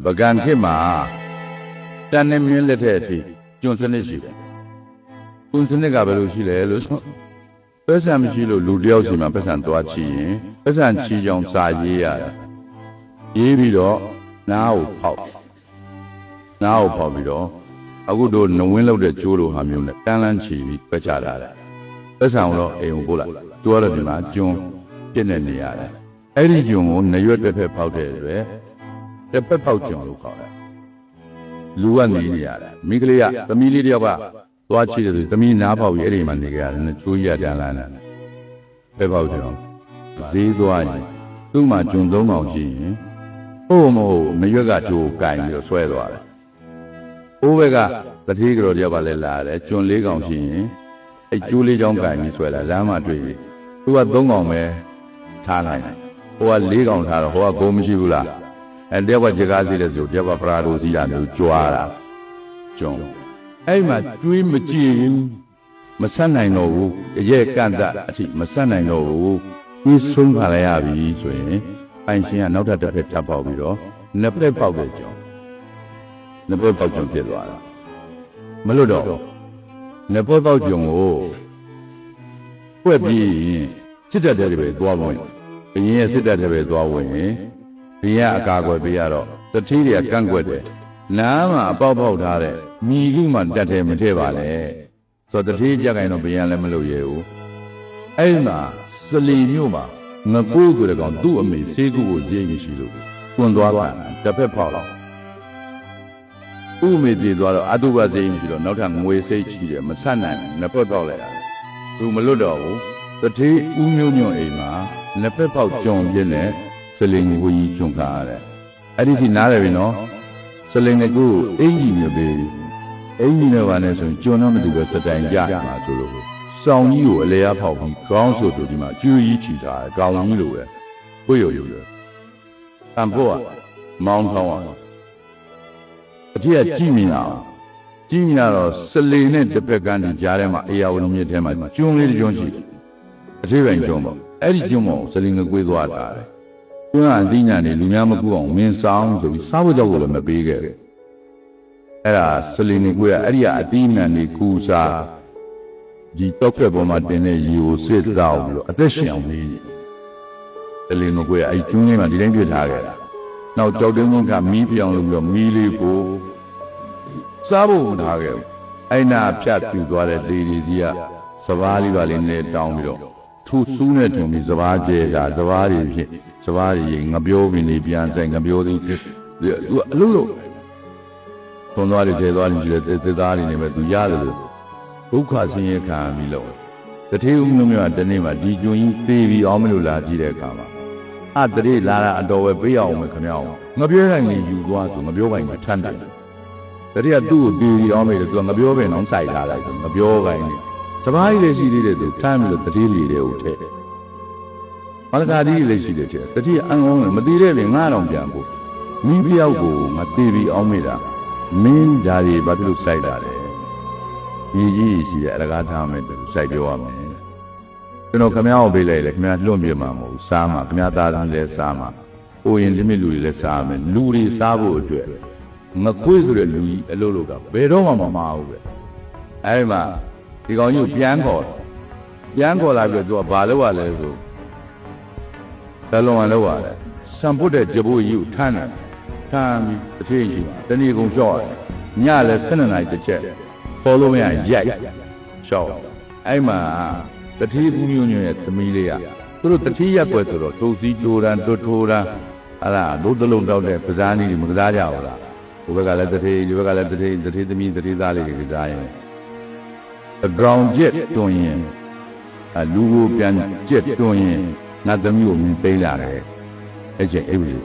Bagan Kima Tanem Leteti, Johnson. Kunsenega Belushile, Pesam Shilo, Ludiosima, Pesan Toachi, Pesan Chijon Saya. Yebido, now pop. Now popido. I would do no window the Julu Hamun, Talan Chivi, Pachada. Pesano, Eumbola, Dualima, Jun, Geneniana. Eddie Jun, Nayu Pepe Powder, the Pepau Jun Luca. Luan Milia, Miglia, the Milia, Watch it, the Minapa, Yerimandiga, and the Tuya Dalana. Pepau Jun. Ziduan, Tuma Jun Domo. Oh, no, Mayoga to kind of swear. Ovega, the Tigro de Valella, John Legon, a Julie John Guy, Swella, Lama Tree, who are Dongome, Tana, who are Legon, who are Gomishula, and there were Jagazi, there were Prado, Zilano, Joara, John. I'm a dream machine, Masana no, a year canta, Masana no, we soon Palayavi, I see another pet tapao, never powder John. Never about John Pedro. Melodo. Never about John. Where be Citadel Dwawin. Yes, Citadel Dwawin. Pia Gago Piaro. The Tilia Ganguede. Nama about Hare. Me human that him Tevale. So the Tilia and Obiana Meloyo. Elma, Salim Yuma. Nabu to the gun do me, Segu Zegishilu. Kundwagan, the Pepala. Who made the daughter Aduba Zangilo, not a way say Chile, Masana, Napodola. To Melodo, the tea Union Ema, Nepepal John Yene, selling we Junkare. I did another, selling a good, aging your baby. Aging of an essence, John Amadubas and Yama to Sound you a layer of council to the Majuichita, Galamilo. Puyo you. Amboa, Mount Hawan. Dear Jimina, Selene the Pegan, Jarema, Eawamia, June Jonji, a Jivan Jomo, Eddie Jomo, selling a good water. Una Dina, Lumiamago, mean sounds of Salvador and the bigger. Era Selene, where Edia Adina and the Kusa, the doctor Bomadene, you sit down, attention. Selene, where I join him and the language target. Now, Jordan can meet beyond your mealy. Sabu Nagel. I now chat to go at Lydia, Savali Valine down below. Too sooner to me, Zavaje, Zavari, Savari, Nabio, Nibian, and Nabio, Lulu. Tonari, the darling, to Yadu. Who causing a car below? The Teum at the name of Dijuin, TV, Omula, Gidekama. At the day, Lara and Dover Biao Canal. Nabio, you want to Nabio and Tanda. The real do be the army to Nabio and on side, like Nabio and Savai, she did it, time that the really they would take. Malagadi, she did it, the tea unowned Madeira in Maram Jambo. Maybe I'll go, Mativi Omida. Main daddy, but you say that. Ye, she had a gatam and side your army. You know, come out, be like me at Lumia Mamo, Sama, Miata and Le Sama, O in the Milu Le Sama, Luri Sabo, Maquizre Louis, a Luluga, Bedoma Mamma. Alma, you got you Bianco. Bianco like to do a Balawa level. Hello and Loa. Some put a Jabu you, Tana, Tam, the Fiji, the Nigo Joy, Nyala Senate the check. Follow me and Jack. So, Alma. The tea union at the Milia. Through the tea up with to see Duran, Totura, Allah, do the loan down there, Pazani, Magaja. You got let the tea, you got let the tea, the tea, the meat, the tea, the dying. The ground jet doing a Lugupian jet doing, not the mule, Baylare. Agent every.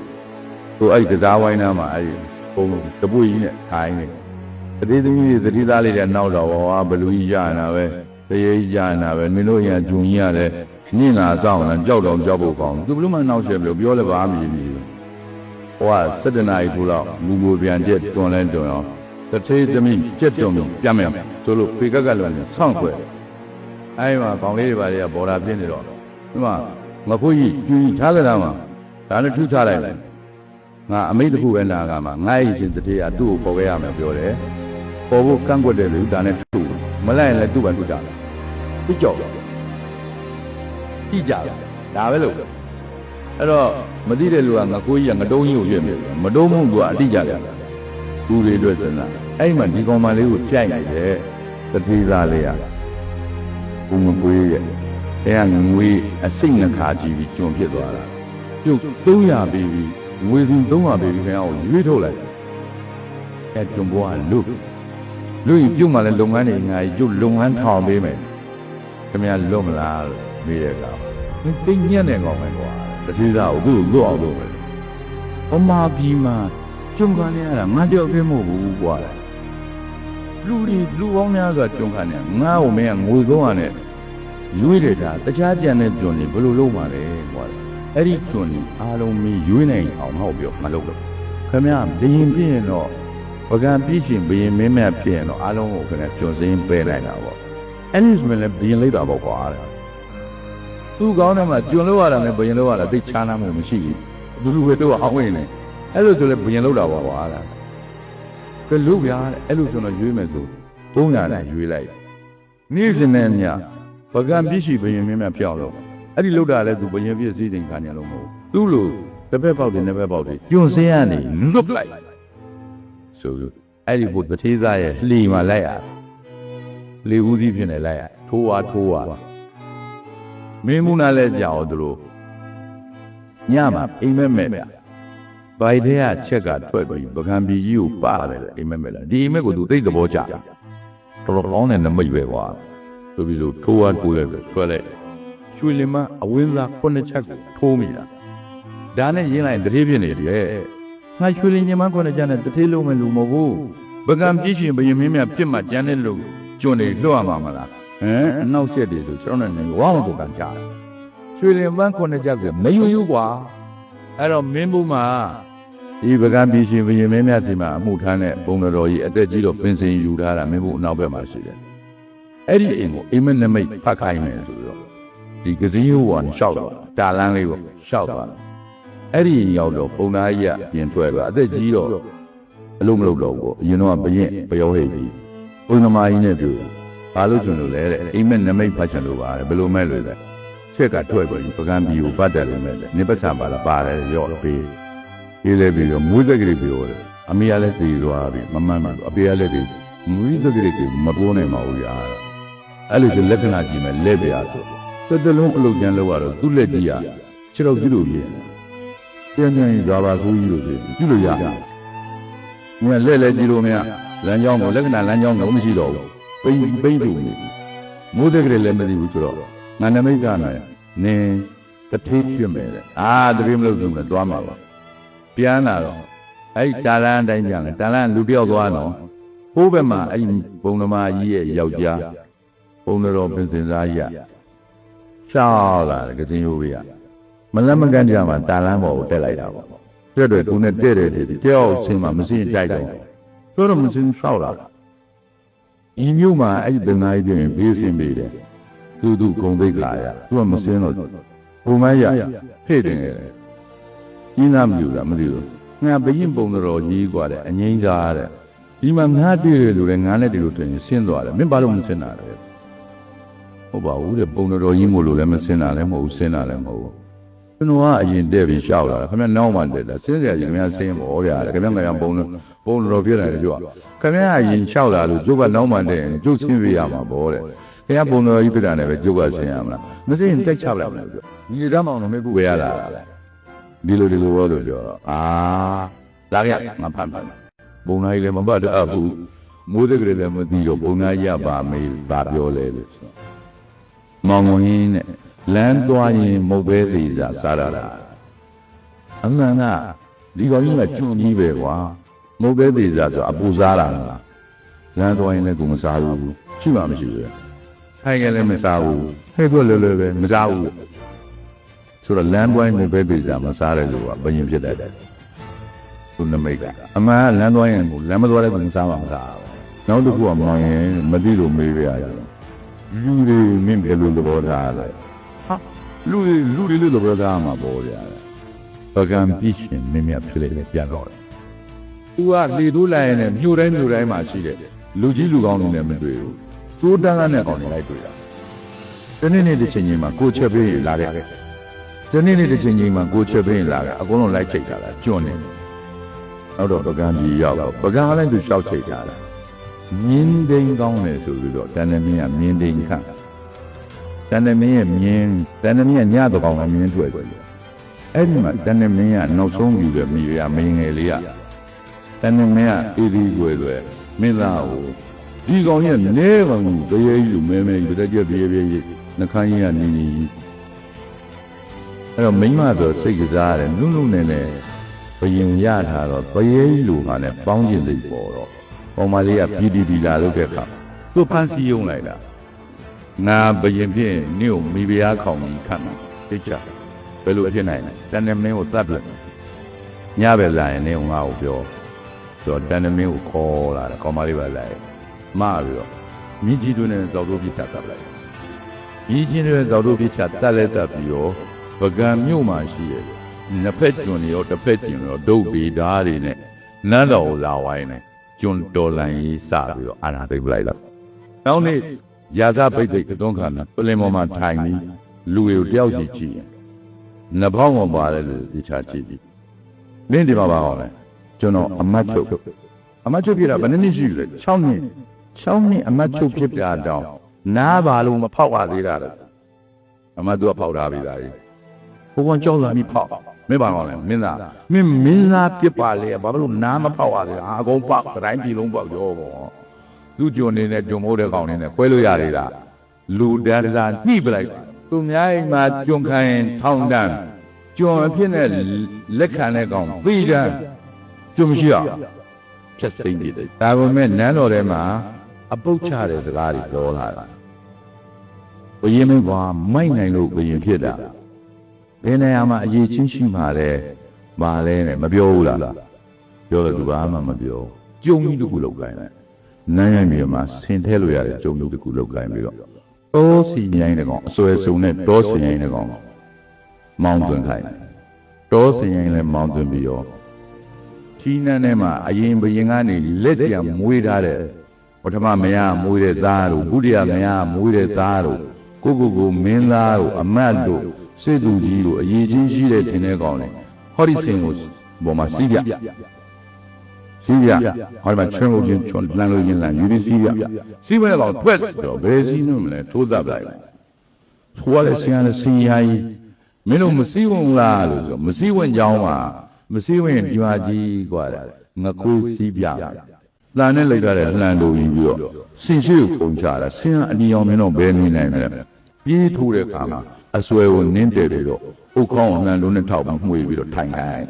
So I guess I know my the boy in it, tiny. The tea, the tea, the now the Baluija. The Jana and Minoya Junior, Nina Town and Jodon Jobocom, the Blumen now shall be all of army. Or sudden I pull out, Lugubian jet to Lando. The trade the me, jet to me, Yamam, to look Pigagalan, somewhere. I am found anybody about a dinner. Mapui, Taladama, and a 2 talent. ငါအမိတ်တခုပဲနာကမှာငါ့အရှင်တတိယသူ့ကိုပေါ်ခဲ့ရမယ်ပြောတယ်ပေါ်ဖို့ကန့်ကွက်တယ်လူဒါနဲ့တူမလိုက်ရင်လည်းသူ့ဘာတူကြတယ်သူကြောက်တယ်ကြည့်ကြတယ်ဒါပဲလို့အဲ့တော့မသိတဲ့လူကငကိုကြီးကငတုံးကြီးကိုရွက်မြည်မတုံးမှုကအတိကြတယ်ဦးတွေအတွက်စဉ်းစားအဲ့မှာဒီကောင်မလေးကိုကြိုက်နေတယ်တတိသားလေးကဘုံမကွေးရဲ့အဲကငွေအစိတ်နှခါကြည့်ပြီးကျွံဖြစ်သွားတာပြုတ်300ပြီးပြီးငွေစု300ပြီးပြီးခင်ဗျားကိုရွေးထုတ်လိုက်အဲကျွံဘောကလူရင်ပြုတ်မှလည်းလုပ်ငန်းတွေငါကျွတ်လုပ်ငန်းထောင်ပေးမယ်ခင်ဗျားလွတ်မလားလို့မေးတဲ့ကောင်သိညံ့တဲ့ကောင်ပဲကွာတတိသားကိုသူ့ကိုလွတ်အောင်လုပ်မယ်အမပြီးမှကျွံခံရတာငါကြောက်ပြမို့ဘူးကွာလူပေါင်းများစွာကျွံခံနေငါ့ကိုမင်းကငွေ300နဲ့ရွေးတယ်ဒါတခြားကြံတဲ့ကျွန်းတွေဘယ်လိုလုပ်မှာလဲကွာအဲ့ဒီကျွန်းတွေအားလုံးမင်းရွေးနိုင်အောင်ဟောပြောမလုပ်တော့ခင်ဗျာဘယင်ပြည့်ရင်တော့ပကံပြည့်ရှင်ဘယင်မင်းမြတ်ပြည့်ရင်တော့အားလုံးကိုခင်ဗျာကျွန်းစင်းပယ်နိုင်တာပေါ့အဲ့ဒီဆိုရင်လည်းဘယင်လိုက်တာပေါ့ကွာသူ့ကောင်းတယ်မှာကျွန်းလို့ရတာနဲ့ဘယင်လို့ရတာသိချာနာမှုမရှိဘူးလူပဲတော့အောင်ဝင်နေအဲ့လိုဆိုလည်းဘယင်လို့တာပေါ့ကွာကလူဗျာအဲ့လိုဆိုတော့ရွေးမယ်ဆို300နဲ့ရွေးလိုက်နေ့စဉ်နဲ့ညပကံပြည့်ရှိဘယင်မင်းမြတ်ပြောင်းလို့အဲ့ဒီလောက်တာလဲသူဘယင်ပြည့်စည်တင်ခံရလို့မဟုတ်သူ့လိုတစ်ဖက်ပေါက်တယ်နှစ်ဖက်ပေါက်တယ်ကျွန်းစင်းရနေလွတ်လိုက်ဆိုအဲ့ဒီဘုတထေးသားရဲ့လှီမှာလိုက်ရလေဦးစီးဖြစ်နေလိုက်ရထိုးဝါမင်းမူနာလဲကြောက်သူတို့ညမှာအိမ်မက်မဲ့ဗျဘိုင်တဲ့ကချက်ကထွက်ပြီးပကံပြည်ကြီးကိုပါတယ်အိမ်မက်မဲ့လားဒီအိမ်မက်ကိုသူသိတဲ့ဘောကြတော်ကောင်းတဲ့နမိတ်ပဲကွာဆိုပြီးလို့ထိုးဝါလဲဆွဲလိုက်ရွှေလင်မအဝင်းသား9ချက်ကိုထိုးမိတာဒါနဲ့ရင်းလိုက်တတိဖြစ်နေတယ်ငါရွှေလင်ညီမ9ချက်နဲ့တတိလုံးမဲ့လူမဟုတ်ဘူးပကံပြည့်ရှင်ဘယင်မင်းမြတ်ပြစ်မှကျန်တဲ့လူကျွန်းတွေလွှတ်ရမှာမလားအနောက်ဆက်တွေဆိုကျွန်တော်နဲ့ဝါမကိုကန်ကြတယ်ရွှေလင်ပန်း9ချက်ဆိုမယူကွာအဲ့တော့မင်းဘူးမှာဒီပကံပြည့်ရှင်ဘယင်မင်းမြတ်စီမှာအမှုထမ်းတဲ့ဘုံတော်ကြီးအသက်ကြီးတော့ပင်စင်ယူထားတာမင်းဘူးအနောက်ဘက်မှာရှိတယ်အဲ့ဒီအိမ်ကိုအိမ်မက်နမိတ်ဖတ်ခိုင်းမယ်ဆိုတော့ဒီကစည်းဟိုကရှောက်တော့တာလန်းလေးကိုရှောက်သွားအဲ့ဒီရောက်တော့ပုံသားကြီးကပြင်တွဲသွားအသက်ကြီးတော့အလုံးမလုပ်တော့ဘူးအရင်တော့ဘရင်ပယောဟိတ်ကြီးဘုံသမားကြီးနဲ့ပြောဘာလို့ကျွန်တော်လဲတဲ့အိမ်မက်နမိတ်ဖတ်ချင်လို့ပါတယ်ဘယ်လိုမဲ့လို့လဲချက်ကထွက်ပြီးပကံပြီးကိုပတ်တယ်လို့မဲ့နေပတ်ဆံပါလားပါတယ်ရော့ပေးရေးလဲပြီးတော့မွေးသက်ကလေးပြောတယ်အမေကလည်းတည်သွားပြီမမှန်ဘူးအဖေကလည်းတည်မွေးသက်ကလေးကမပြောနိုင်ပါဘူးရာအဲ့လိုဆိုလက္ခဏာကြည့်မယ်လက်ပြဆိုတစ်တလုံးအလုပ်ကျန်းလောက်ရတော့သူ့လက်ကြီးရခြေတော့ကြည့်လို့ပြင်းပြန်ရွာပါဆိုးကြီးလို့ပြင်းကြည့်လို့ရငါလက်ကြည့်လို့မရလမ်းကြောင်းကိုလက္ခဏာလမ်းကြောင်းတော့မရှိတော့ဘူးပိမ့်တူနေမိုးသက်ကလေးလည်းမသိဘူးဆိုတော့ငါနမိတ်ကနာနင်းတထေးပြမယ်တဲ့တထေးမလို့ဆိုမှသွားမှာပါပြန်လာတော့အဲ့တာလန်းအတိုင်းပြန်လဲတာလန်းလူတယောက်သွားတော့ဟိုးဘက်မှာအဲ့ဘုံသမားကြီးရဲ့ယောက်ျားဘုံတော်ပင်စင်သားကြီးရှားလာတယ်ကစင်းရိုးကြီးမလက်မကန်ကြမှာတာလန်းပေါ်ကိုတက်လိုက်တာပေါ့တဲ့တွေသူနဲ့တဲ့တယ်တယောက်ဆင်းမှာမစင်းကြိုက်တော့ပြောတော့မစင်းရှောက်လာဒီမျိုးမှာအဲ့ဒီတနားကြီးပြင်ဘေးဆင်းပေးတယ်သူဂုံသိက္ခာရသူကမစင်းတော့ဘုံမရဟဲ့တယ်ကြီးနာမယူတာမသိဘူးငါဘရင်ပုံတော်ကြီးกว่าတဲ့အငိမ့်သားတဲ့ဒီမှာငါတွေ့တယ်လို့လည်းငါနဲ့ဒီလိုတွင်ဆင်းသွားတယ်မင်းဘာလို့မဆင်းတာလဲဟုတ်ပါဘူးတဲ့ပုံတော်ကြီးမို့လို့လည်းမဆင်းတာလည်းမဟုတ်ဘူးဆင်းတာလည်းမဟုတ်ဘူးကျွန်တော်ကအရင်တက်ပြီးရှောက်လာတာခင်ဗျနောက်မှတက်တာဆင်းစရာကြီးခင်ဗျဆင်းပေါ်ဗျာခင်ဗျငါပုံတော်ပြည့်တယ်ပြောခင်ဗျအရင်ရှောက်လာလို့ကျုပ်ကနောက်မှတက်ရင်ကျုပ်ဆင်းပြရမှာပေါ့တဲ့ခင်ဗျပုံတော်ကြီးပြတာနဲ့ပဲကျုပ်ကဆင်းရမှာလားမဆင်းရင်တက်ချလိုက်မယ်ပြောညီတမ်းမောင်တော့မင်းခုပဲရလာတာဒီလိုဘောလို့ပြောလာခဲ့ငါဖတ်ဘုံသားကြီးလည်းမပတ်တတ်ဘူးမိုးတက်ကလေးလည်းမသိတော့ဘုံသားကြီးပါမေးပါပြောလဲလို့မောင်ငွင်းနဲ့လမ်းသွားရင်မုတ်ပဲသေးစားရတာအမှန်ကဒီကောင်ကြီးကကျွန်းကြီးပဲကွာမုတ်ပဲသေးစားဆိုအပူစားတာလားလမ်းသွားရင်လည်းကိုမစားဘူးရှိမှမရှိဘူးထိုင်ရင်လည်းမစားဘူးဟဲ့ပြောလွယ်ပဲမစားဘူးဆိုတော့လမ်းသွားရင်မုတ်ပဲသေးစားမစားတယ်လို့ကဘယင်ဖြစ်တတ်တယ်သူနမိတ်ကအမှန်ကလမ်းသွားရင်ကိုလမ်းမသွားတဲ့ကိုမစားပါဘူးနောက်တစ်ခုကမောင်ရင်မသိလို့မေးပြရတယ်လူတွေမင်းဘယ်လိုသဘောထားလဲလူတွေလို့သဘောထားမှာပေါ့ဗျာ ပကံပြည့်ရှင်မင်းမြတ်ဖြစ်လေပြန်တော့တယ်သူကလေတိုးလိုက်ရင်လည်းမြို့တိုင်းမှာရှိတယ်လူကြီးလူကောင်းတွေလည်းမတွေ့ဘူးစိုးတန်းကနဲ့ကောင်တွေလိုက်တွေ့တာတနေ့တစ်ချိန်ချင်းမှာကိုချက်ပေးရင်လာတယ်တနေ့တစ်ချိန်ချင်းမှာကိုချက်ပေးရင်လာတယ်အကုန်လုံးလိုက်ချိတ်တာလားကျွန်းနေနောက်တော့ပကံကြီးရောက်တော့ပကံလည်းသူရှောက်ချိတ်တာလားမြင်းသိန်းကောင်းတယ်ဆိုပြီးတော့တန်တမင်းကမြင်းသိန်းခန့်တန်တမင်းရဲ့မြင်းတန်တမင်းကညတော့ကောင်းတယ်မြင်းတွေ့တယ်အဲ့ဒီမှာတန်တမင်းကနောက်ဆုံးယူတဲ့မိရမင်းငယ်လေးကတန်တမင်းကအေးဒီွယ်မင်းသားကိုဒီကောင်ရဲ့နဲကောင်ကိုတရေကြီးလိုမဲကြီးတကြက်ပြေးနှခမ်းကြီးကနေအဲ့တော့မိမဆိုစိတ်ကစားရတယ်နုနဲ့ဘယင်ရထားတော့တရေကြီးလိုဟာနဲ့ပေါင်းကျင်စိတ်ပေါ်တော့ကောင်မလေးကပြည်လာလုပ်တဲ့အခါသူ့ဖန်စီယုံလိုက်တာငါဘယင်ဖြင့်နင့်ကိုမိဖုရားခေါင်ကြီးခတ်မှာသိကြဘယ်လိုအဖြစ်နိုင်လဲတန်တမင်းကိုတတ်ပြညပဲလာရင်နင့်ငါ့ကိုပြောဆိုတော့တန်တမင်းကိုခေါ်လာတယ်ကောင်မလေးပဲလာတယ်မပြီးတော့မြင်းကြီးတို့နဲ့တောက်တို့ပြချတတ်လိုက်မြင်းကြီးတွေတောက်တို့ပြချတတ်လဲတတ်ပြီးတော့ပကံမြို့မှာရှိရဲ့နှစ်ဖက်ကျွန်းရောတစ်ဖက်ကျင်ရောဒုတ်ပေဓာတ်တွေနဲ့နန်းတော်ကိုလာဝိုင်းနေကျွန်းတော်လန်ကြီးစပြီးတော့အာနာသိပ်လိုက်လာနောက်နေ့ရာဇပိတ်ကတွန်းခါနာပလင်ပေါ်မှာထိုင်ပြီးလူတွေကိုတယောက်စီကြည့်ရင်နှပေါင်းပေါ်ပါတယ်လို့ဒီချာကြည့်ပြီးမင်းဒီမှာပါအောင်လဲကျွန်တော်အမတ်ချုပ်ပြတာဘယ်နှစ်ရှိလဲ6နှစ်အမတ်ချုပ်ဖြစ်တာတောင်နားပါလို့မဖောက်ရသေးတာလေအမတ်သူကဖောက်ထားပြီသားကြီးဘုံကကြောက်လာပြီးဖောက်မင်းပါအောင်လဲမင်းသားပြစ်ပါလေဘာလို့နားမဖောက်ရသေးတာအကုန်ပေါက်တိုင်းပြည်လုံးပေါက်ရောပေါ့သူ့ကြုံနေတဲ့ကြုံမိုးတဲ့ကောင်နေနဲ့ခွဲလို့ရသေးတာလူတန်းစားညှိပလိုက်သူများအိမ်မှာကြုံခိုင်းထောင်းတန်းကြုံအဖြစ်နဲ့လက်ခံတဲ့ကောင်သိတန်းကြုံမရှိအောင်ဖြတ်သိမ့်နေတယ်ဒါပေမဲ့နန်းတော်ထဲမှာအပုတ်ချတဲ့စကားတွေပြောလာတာဘယင်းမင်းကမိုက်နိုင်လို့ဘယင်းဖြစ်တာဘယ်နေရာမှာအရေးချင်းရှိမှာလဲမာလဲနဲ့မပြောဘူးလားပြောတယ်သူဘာမှမပြောကြုံကြီးတခုလောက်ကိုင်းတယ်နန်းရံမြေမှာဆင်ထဲလို့ရတဲ့ကြုံကြီးတခုလောက်ကိုင်းပြီးတော့တောစီញိုင်းတဲ့ကောင်အစွဲစုံနဲ့တောစီញိုင်းတဲ့ကောင်မောင်းသွင်းခိုင်းတယ်တောစီញိုင်းလည်းမောင်းသွင်းပြီးတော့ခီးနှန်းထဲမှာအရင်ဘယင်ကနေလက်ကြံမွေးထားတဲ့ပထမမရမွေးတဲ့သားတို့ဒုတိယမရမွေးတဲ့သားတို့ကိုမင်းသားတို့အမတ်တို့စေသူကြီးတို့အရေးချင်းရှိတဲ့ထင်တဲ့ကောင်လေဟောဒီစင်ကိုပေါ်မှာစီးပြဟောဒီမှာချွန်းလို့ချင်းချွန်းလန်လို့ချင်းလန်ယူပြီးစီးမဲ့ကောင်ထွက်တော့ဘယ်စီးလို့မလဲထိုးသပ်လိုက်ထိုးရတဲ့ဆင်းရတဲ့ဆင်းရိုင်းမင်းတို့မစည်းဝင်လားလို့ဆိုမစည်းဝင်ကြောင်းပါမစည်းဝင်ဒီမှာကြီးกว่าငကိုးစီးပြလှန်နဲ့လိုက်ထားတဲ့လှန်တို့ကြီးပြီးတော့စင်ရှိကိုပုံချတာဆင်းအနီအောင်မင်းတို့ဘယ်နေနိုင်မလဲပြေးထိုးတဲ့အခါမှာအစွဲကိုနင်းတယ်ပြီးတော့ဥခေါင်းလှန်လုံးနဲ့ထောက်ပြီးမှွေပြီးတော့ထိုင်ခိုင်း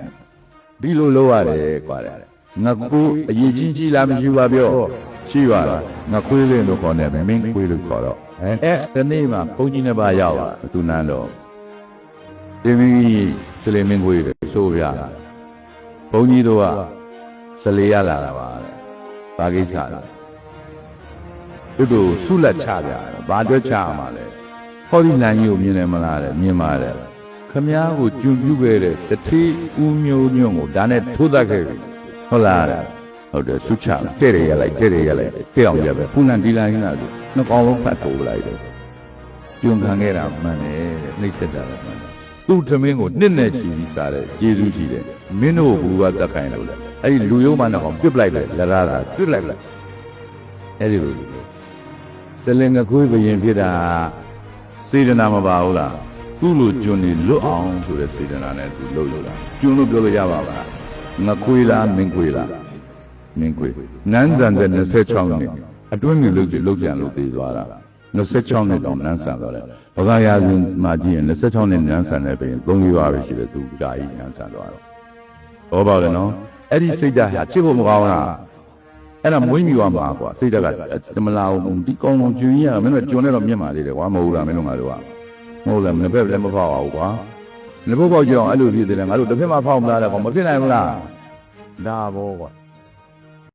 ဒီလိုလုပ်ရတယ်กว่าငကိုးအရေးကြီးလားမရှိပါပြောရှိပါလားငခွေးလေးတို့ခေါ်နေမယ်မင်းခွေးလို့ခေါ်တော့ဒီနေ့မှာဘုန်းကြီးနှစ်ပါးရောက်လာသူနန်းတော့ဒီမင်းစလေမင်းခွေးတွေဆိုပြတာဘုန်းကြီးတို့ကစလေရလာတာပါတဲ့ဘာကိစ္စလဲတို့ဆုလက်ချပြတယ်ဘာအတွက်ချရမှာလဲဟောဒီလန်ကြီးကိုမြင်တယ်မလားတဲ့မြင်ပါတယ်ခမည်းကိုကျွံပြူခဲ့တဲ့တတိဦးမျိုးညွန့်ကိုဒါနဲ့ထိုးတတ်ခဲ့ပြီဟုတ်လားဟုတ်တယ်ဆုချတဲ့ရလိုက်တဲ့အောင်ရပဲခုနဒီလိုင်းလာလို့နှစ်ကောင်လုံးဖတ်ထိုးလိုက်တယ်ကျွံခံခဲ့တာမှန်တယ်နှိမ့်ဆက်တာမှန်တယ်သူ့သမင်းကိုနှစ်နဲ့ချီပြီးစားတယ်ကျေးဇူးရှိတယ်မင်းတို့ဘူးကတက်ခိုင်းလို့လေအဲ့ဒီလူယုံမနဲ့ကောင်ပြစ်ပလိုက်တယ်လရတာပြစ်လိုက်အဲ့ဒီလိုစလင်ငခွေးဘယင်ဖြစ်တာစေတနာမပါဘူးလားသူ့လိုကျွန်းနေလွတ်အောင်ဆိုတဲ့စေတနာနဲ့သူလှုပ်လို့လားကျွန်းလို့ပြောလို့ရပါလားငခွေးလားမင်းခွေးလားမင်းခွေးနန်းဆန်တဲ့26နှစ်အတွင်းမျိုးလှုပ်ကြံလို့ပြေးသွားတာ26နှစ်တောင်နန်းဆန်သွားတယ်ဘဂရာဇင်မှာကြည့်ရင်26နှစ်နန်းဆန်တဲ့ပြင်3ရွာပဲရှိတယ်သူကြာကြီးနန်းဆန်သွားတော့ဟောပါလေနော်အဲ့ဒီစိတ်ဓာတ်ဟာချစ်ဖို့မကောင်းလားအဲ့ဒါမွေးမြူရမှာကွာစိတ်ဓာတ်ကမလာဘူးဒီကောင်းကောင်းကျွင်းရမင်းတို့ကျွန်းနေတော့မြင်ပါသေးတယ်ကွာမဟုတ်လားမင်းတို့ငါတို့ကမဟုတ်လားမနေ့ဘက်လည်းမဖောက်အောင်ကွာမနေ့ဘက်ပေါက်ကြအောင်အဲ့လိုဖြစ်တယ်လေငါတို့တစ်ဖက်မှာဖောက်မလားတဲ့ကွာမဖြစ်နိုင်ဘူးလားဒါဘောကွာ